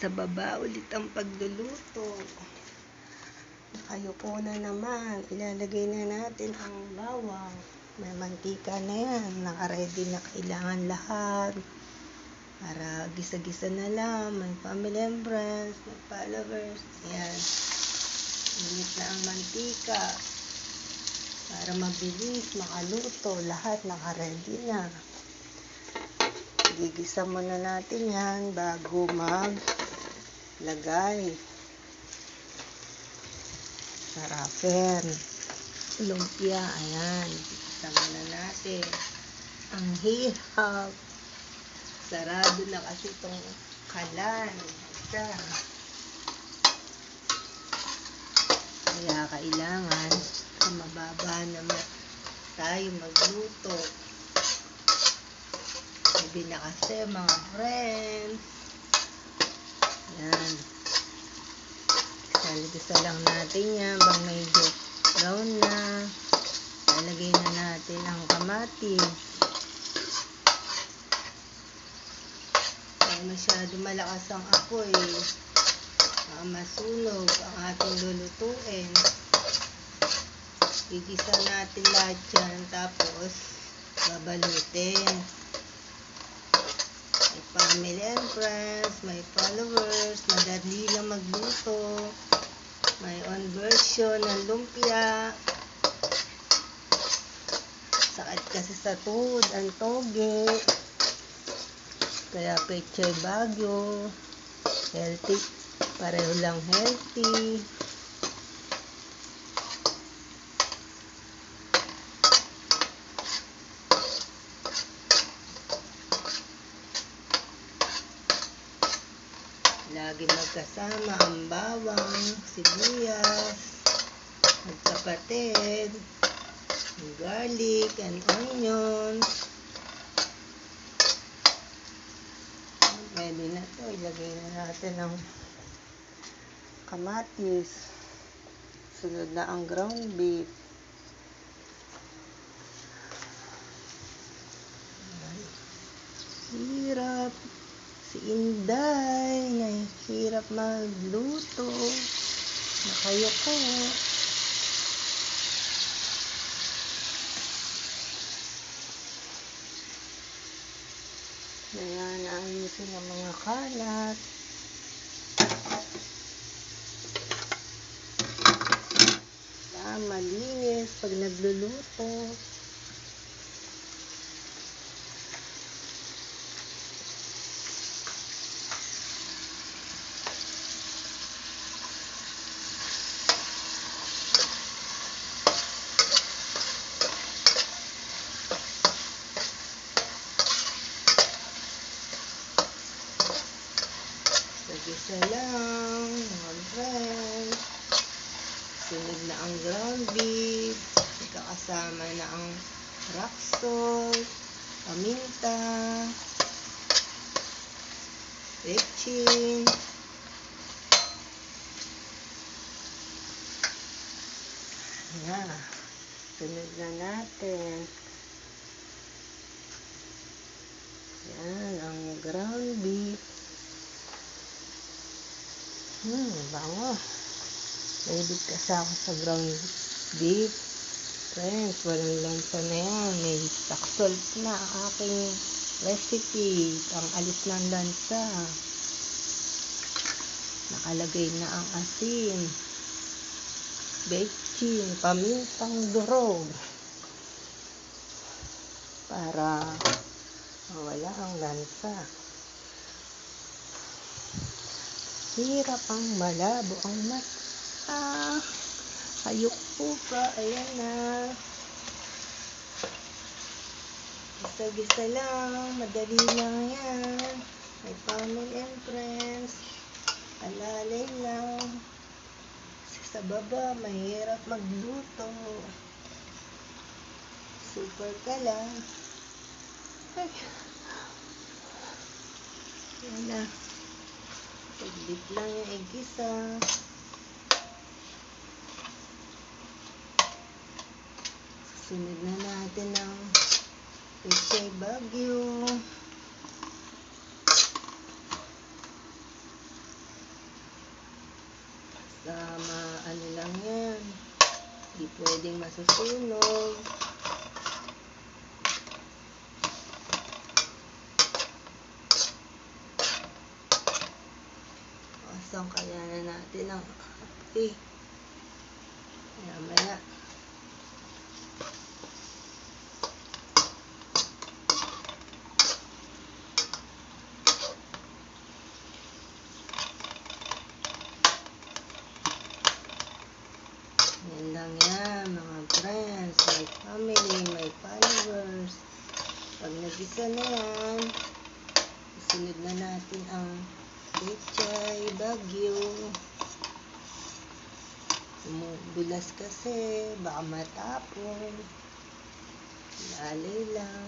Sa baba ulit ang pagluluto. Nakayuko na naman. Ilalagay na natin ang bawang. May mantika na yan. Naka-ready na kailangan lahat. Para gisa-gisa na lang. May family and friends, may followers. Ayan. Init na ang mantika. Para mabilis makaluto. Lahat naka-ready na. Gigisa muna natin yan bago maglagay sa wrapper. Lumpia, ayan. Gigisa muna natin. Ang hirap. Sarado na kasi itong kalan. Isa. Kaya kailangan sa mababa naman tayo magluto. Sabi na kasi mga friends. Yan. Salagisa lang natin yan. Bang medyo brown na. Lalagay na natin ang kamatis. Kaya masyado malakas ang apoy. Masunog ang ating lulutuin. Gigisa natin lahat yan. Tapos babalutin. May family and friends, may followers, madali lang magluto. May own version ng lumpia. Sakit kasi sa tuhod, ang toge. Kaya Pechay Baguio. Healthy. Pareho lang healthy. Lagi magkasama ang bawang, sibuyas, magkapatid, garlic and onion. Pwede na to. Ilagay na natin ang kamatis. Sunod na ang ground beef. Hirap. Si Inday, nahihirap magluto. Nakayuko. Ayan, ayusin ang mga kalat. Malinis pag nagluluto. Isa lang, mga friends. Sunod na ang ground beef. Kasama na ang rock salt, paminta, bechin. Ayan. Sunod na natin. Ayan, ang ground beef. Bango. Mahilig kasi ako sa ground beef. Friends, walang lansa na yan. May stock salt na ang aking recipe. Pang alis ng lansa. Nakalagay na ang asin. Bechin, pamintang durog. Para mawala ang lansa. Hirap ang malabo ang mata. Ayoko pa. Ayan na. Gisa-gisa lang. Madali lang yan. May family and friends. Alalay lang. Kasi sa baba, mahirap magluto. Super ka lang. Ay. Ayan na. Saglit lang yung igisa. Sunod na natin ang Pechay Baguio. Basta ano lang yan. Hindi pwedeng masusunog. Asang kaya na natin ang apoy. Maya. Yan lang yan, mga friends, my family, my followers. Pag nagisa na yan, isunod na natin ang pechay bagyo. Bulas kasi, baka matapon. Lalay lang.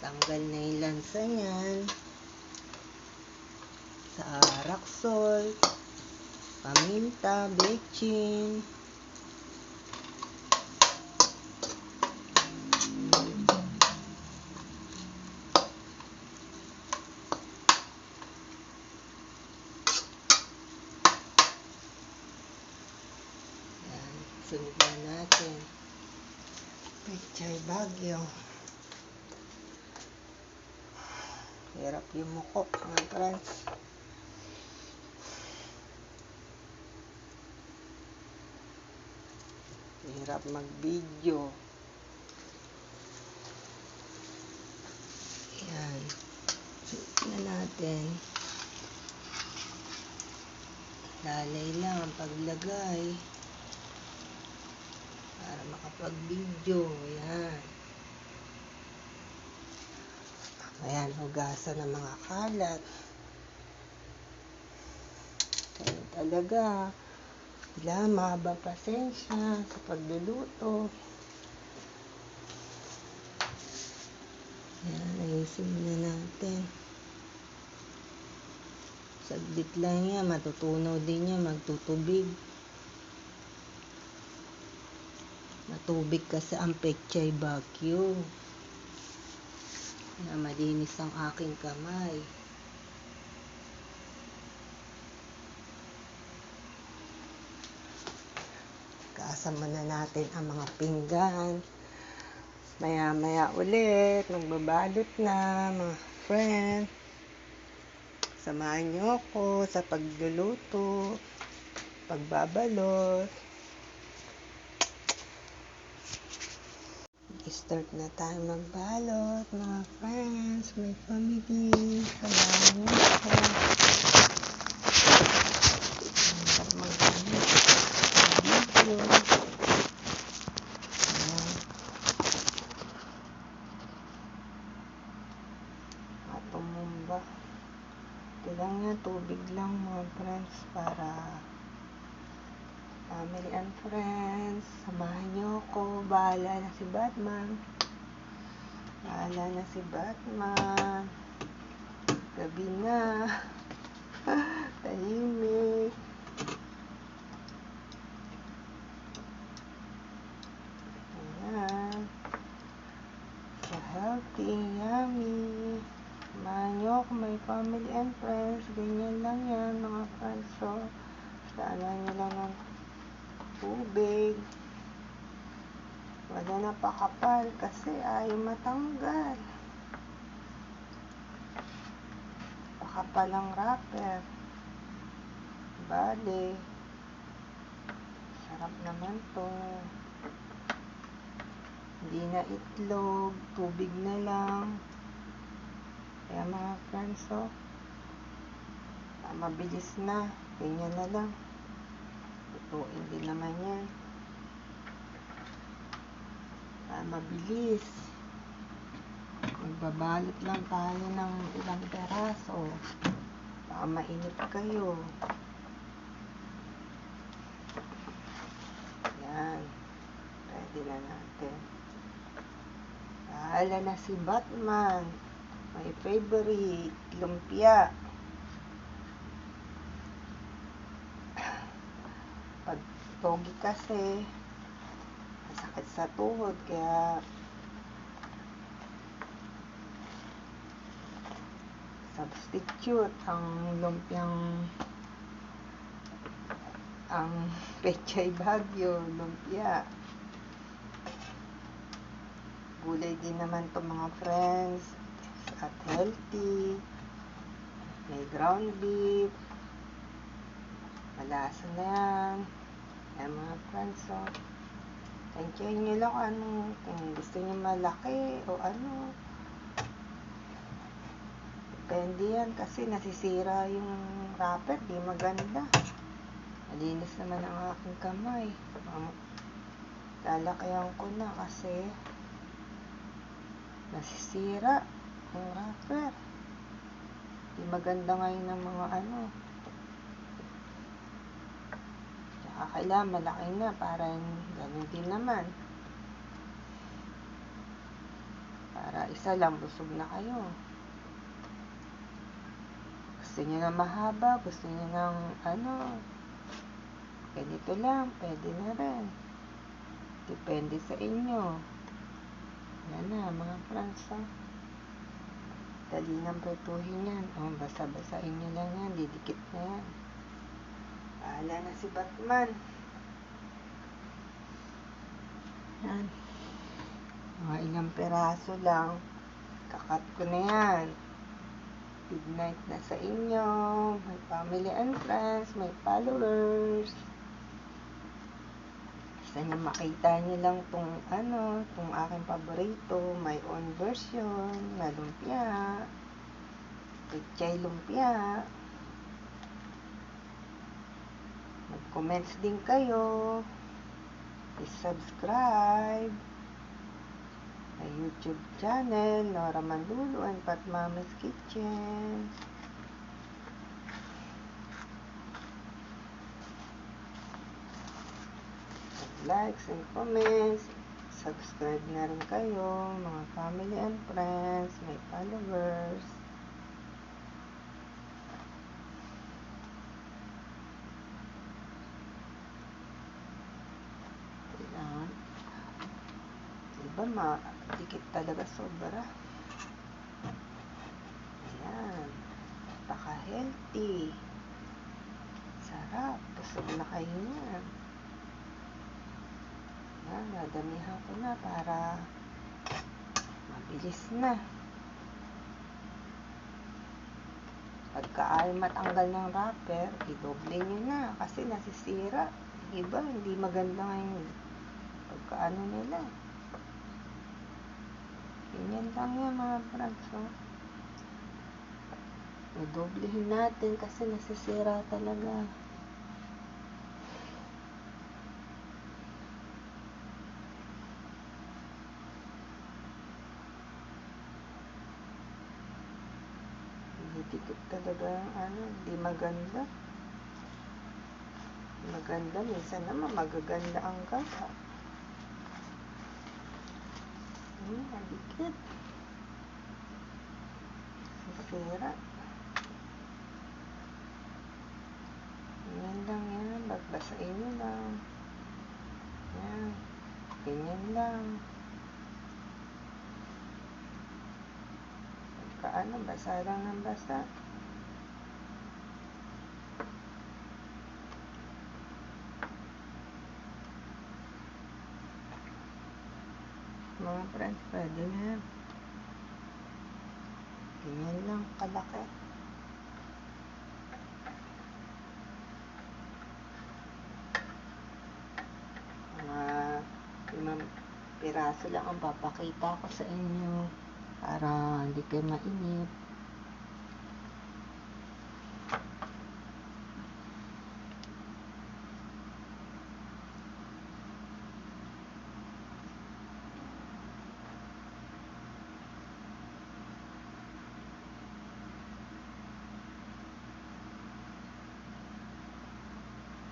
Tanggal na yung lansa niyan. Sa rock salt, paminta, bechin. Yan, sunod na natin. Pechay bagyo. Hirap yung muko, mga friends. Hirap mag-video. Yan. Sunod na natin. Lalay lang ang paglagay. Para makapag-video. Yan. Ayan, hugasan ng mga kalat. Kaya talaga, mahaba pasensya sa pagluluto. Ayan, ayusin na natin. Saglit lang yan, matutunaw din yan, magtutubig. Matubig kasi ang pechay bagyo. Na malinis ang aking kamay. Kaasan muna natin ang mga pinggan. Maya ulit, magbabalot na, mga friend. Samahan niyo ako sa pagluluto, pagbabalot. Start na tayo magbalot, mga friends, my family. Samahan niyo ako. Tumumba. Kailangan nga tubig lang, mga friends, para family and friends. Samahan niyo ako. Bahala na si Batman. Gabi na. Tahimik. Ayan. So healthy, yummy. Samahan niyo ako, my family and friends. Ganyan lang yan, mga friends. So, saanan niyo lang ng tubig. Wala na pakapal kasi ayaw matanggal. Pakapal ang wrapper. Bale. Sarap naman to. Hindi na itlog. Tubig na lang. Kaya mga friends, so, mabilis na. Ganyan na lang. Lutuin din naman yan. Mabilis. Magbabalot lang tayo ng ilang peraso. Baka mainit kayo. Yan. Ready na natin. Bahala na si Batman. My favorite. Lumpia. Pag pogi kasi, sakit sa tuhod, kaya substitute ang lumpiang Pechay Baguio, lumpia. Gulay din naman to mga friends, at healthy. May ground beef, malasa na yan. Yan mga friends, so enjoy nyo lang kung gusto nyo malaki o ano. Depende yan kasi nasisira yung wrapper, di maganda. Malinis naman ang aking kamay. Lalakayan ko na kasi nasisira ang wrapper. Di maganda ngayon ng mga ano. Tsaka kailangan malaki na para ganun din naman. Para isa lang, busog na kayo. Gusto nyo na mahaba, gusto nyo ng ano, ganito lang, pwede na rin. Depende sa inyo. Yan na mga friends, ha? Dali nang pretuhin yan. Basa-basain nyo lang yan, didikit na yan. Bahala na si Batman. Yan. Mga ilang peraso lang. Kakat ko na yan. Good night na sa inyo. My family and friends, my followers. Gusto nyo makita nyo lang tong aking paborito, my own version, na lumpia. Pechay lumpia. Mag-comments din kayo. I-subscribe my YouTube channel, Nora Mandulo and Pat Mama's Kitchen. Likes and comments. Subscribe na rin kayo, mga family and friends, my followers. Kailangan. Diba dikit talaga sobra. Ayan. Napaka-healthy. Sarap. Busog na kayo niyan. Ayan, nadamihan ko na para mabilis na. Pagka ayaw matanggal ng wrapper, i-doble nyo na kasi nasisira. Iba, hindi maganda ngayon. Pagka ano nila. Ganyan lang yan mga friends. So, i-doblehin natin kasi nasisira talaga. Dikit talaga hindi maganda. Maganda, minsan naman magaganda ang gata. Dikit. Sisira. Ganyan lang yan. Bagbasain nyo lang. Yan. Ganyan lang. Basa lang ng basa. Mga friends, pwede na yan. Ganyan lang kalaki. Mga 5 piraso lang ang papakita ko sa inyo para hindi kayo mainip.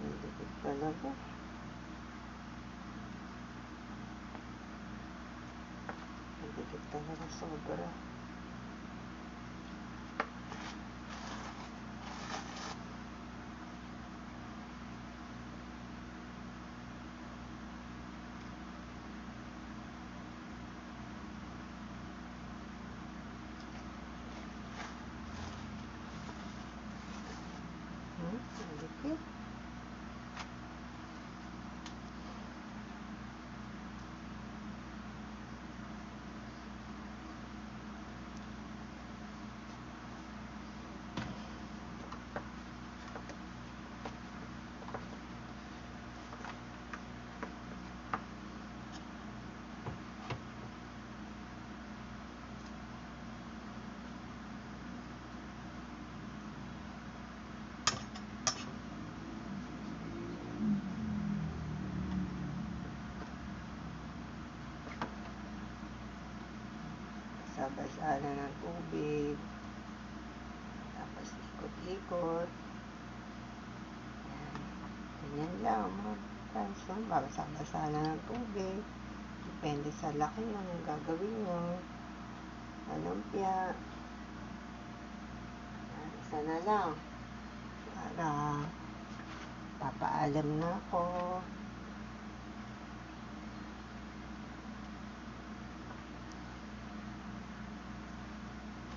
Dikit talaga. Dikit talaga sobra. Babasa na ng tubig. Tapos ikot-ikot. Yan. Ganyan lang mga friends. Babasa-basa na ng tubig. Depende sa laki ng gagawin nyo. Lumpia. Yan, isa na lang. Para papaalam na ako.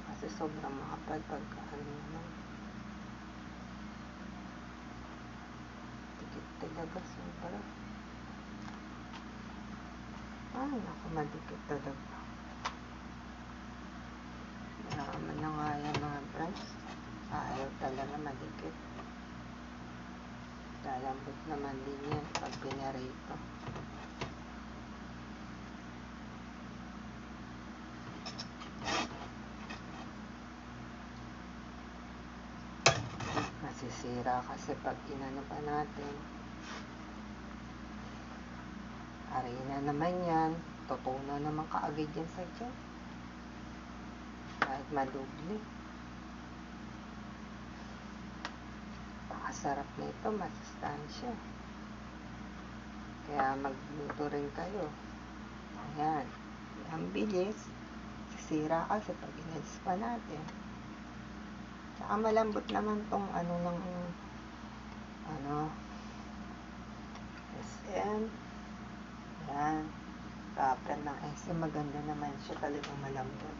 Kasi sobrang makapal pagka naman. Tikit talaga sobra. Ay, naku, madikit talaga. Naraman na nga yan mga friends. Ayaw talaga madikit. Lalambot naman din yan pag pinarito. Masisira kasi pag inano pa natin. Harina naman yan. Tutunaw naman kaagad yan sa tiyan. Kahit madubli. Pakasarap nito, masustansya. Kaya magluto rin kayo. Ayan. Ang bilis. Sisira kasi pag inalis pa natin. Tsaka malambot naman tong SM. Ayan. Kaplan ng SM. Maganda naman siya, talagang malambot.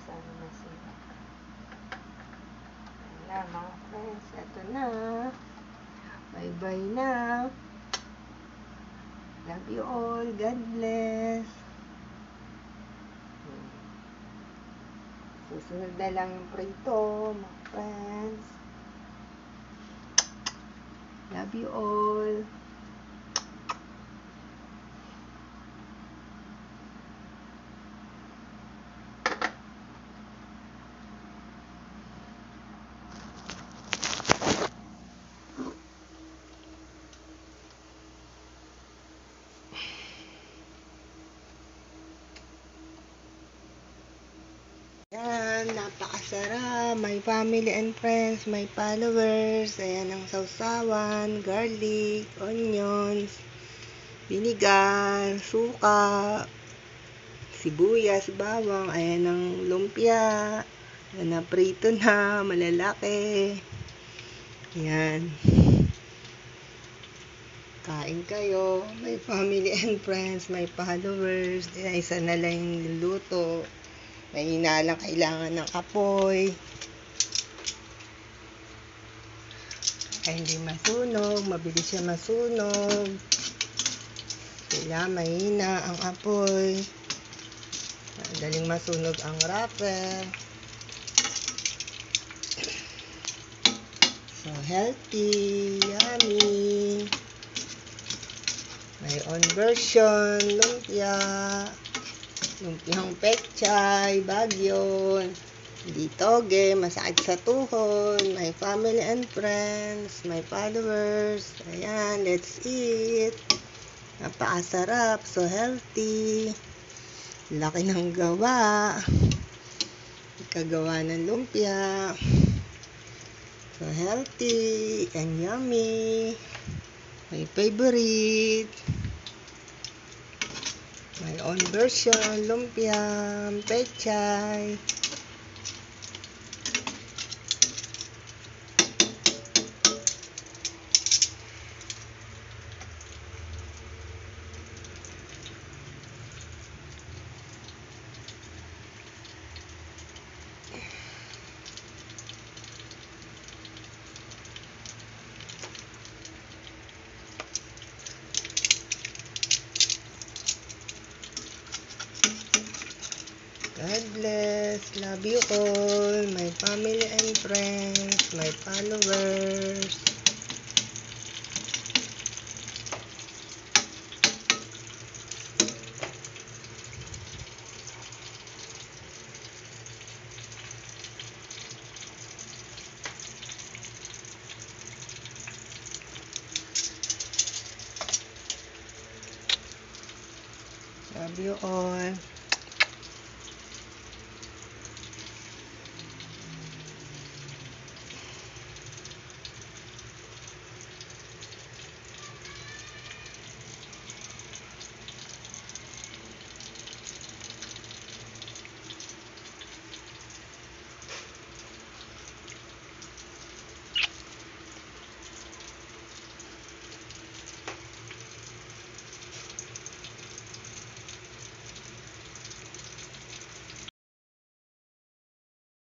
Sana masira. Ayan mga friends, eto na. Bye-bye na. Love you all. God bless. Susunod na lang yung prito, mga friends. Love you all. Ayan, napakasarap. May family and friends, may followers. Ayan ang sausawan, garlic, onions, vinegar, suka, sibuyas, bawang. Ayan ang lumpia. Ayan na, prito na, malalaki. Ayan. Kain kayo. May family and friends, may followers. Ayan, isa na lang yung luto. Mahina lang kailangan ng apoy. Kaya hindi masunog. Mabilis siya masunog. Kailangan mahina ang apoy. Madaling masunog ang wrapper. So healthy, yummy. May own version, lumpia. Lumpiang pechay, bagyon, hindi toge, masakit sa tuhod, my family and friends, my followers. Ayan, let's eat. Napakasarap, so healthy. Laki ng gawa. Ikagawa ng lumpia. So healthy and yummy. My favorite. My own version, lumpia, pechay. God bless. Love you all. My family and friends. My followers. Love you all.